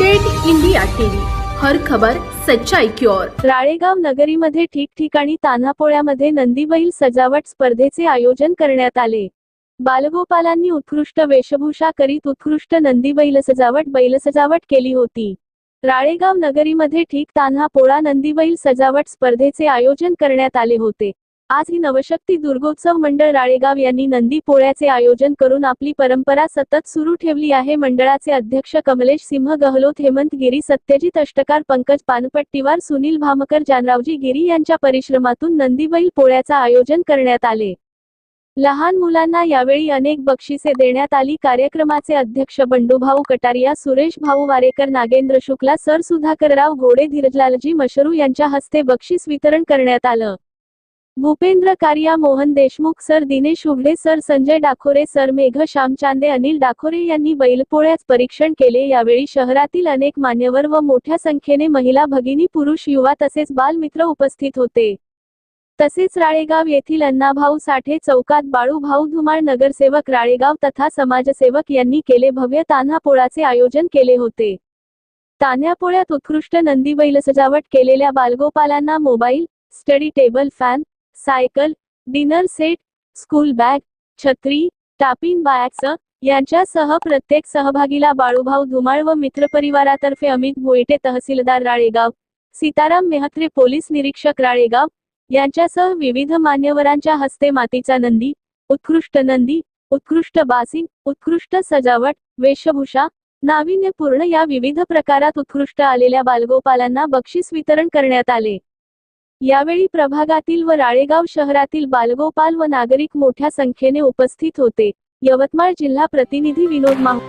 Update India TV, हर खबर सच्चाई की ओर। राळेगाव नगरीमध्ये ठिकठिकाणी तान्हापोळ्यामध्ये नंदीबैल सजावट स्पर्धेचे आयोजन करण्यात आले। बालगोपालांनी उत्कृष्ट वेशभूषा करीत उत्कृष्ट नंदीबैल सजावट केली होती। राळेगाव नगरीमध्ये ठीक तान्हापोळा नंदीबैल सजावट स्पर्धेचे आयोजन करण्यात आले होते। आज ही नवशक्ती दुर्गोत्सव मंडळ राळेगाव यांनी नंदी पोळ्याचे आयोजन करून आपली परंपरा सतत सुरू ठेवली आहे। मंडळाचे अध्यक्ष कमलेश सिंह गहलोत, हेमंत गिरी, सत्यजित अष्टकार, पंकज पानपट्टीवार, सुनील भामकर, जानरावजी गिरी यांच्या परिश्रमातून नंदीबैल पोळ्याचा आयोजन करण्यात आले। लहान मुलांना यावेळी अनेक बक्षिसे देण्यात आली। कार्यक्रमाचे अध्यक्ष बंडूभाऊ कटारिया, सुरेश भाऊ वारेकर, नागेंद्र शुक्ला सर, सुधाकरराव घोडे, धीरजलालजी मशरू यांच्या हस्ते बक्षीस वितरण करण्यात आलं। भूपेंद्र कारिया, मोहन देशमुख सर, दिनेश उघडे सर, संजय डाखोरे सर, मेघ श्यामचांदे, अनिल डाखोरे यांनी बैलपोळ्याचे परीक्षण केले। यावेळी शहरातील अनेक मान्यवर व मोठ्या संख्येने महिला भगिनी, पुरुष, युवा तसेच बालमित्र उपस्थित होते। तसेच राळेगाव येथील अण्णाभाऊ साठे चौकात बाळूभाऊ धुमाळ, नगरसेवक राळेगाव तथा समाजसेवक यांनी केले भव्य तान्हापोळाचे आयोजन केले होते। तान्हापोळ्यात उत्कृष्ट नंदीबैल सजावट केलेल्या बालगोपालांना mobile, study table, fan, cycle, dinner set, school bag, छत्री, टापिन बॅग्स यांच्यासह प्रत्येक सहभागीला बाळूभाऊ धुमाळ व मित्रपरिवारातर्फे अमित भोईटे, तहसीलदार राळेगाव, सीताराम मेहत्रे, पोलीस निरीक्षक राळेगाव यांच्यासह विविध मान्यवरांच्या हस्ते मातीचा नंदी, उत्कृष्ट बासिंग, उत्कृष्ट सजावट, वेशभूषा, नाविन्यपूर्ण या विविध प्रकारात उत्कृष्ट आलेल्या बालगोपालांना बक्षीस वितरण करण्यात आले। यावेळी प्रभागातील व राळेगाव शहरातील बालगोपाल व नागरिक मोठ्या संख्येने उपस्थित होते। यवतमाळ जिल्हा प्रतिनिधी विनोद माहू।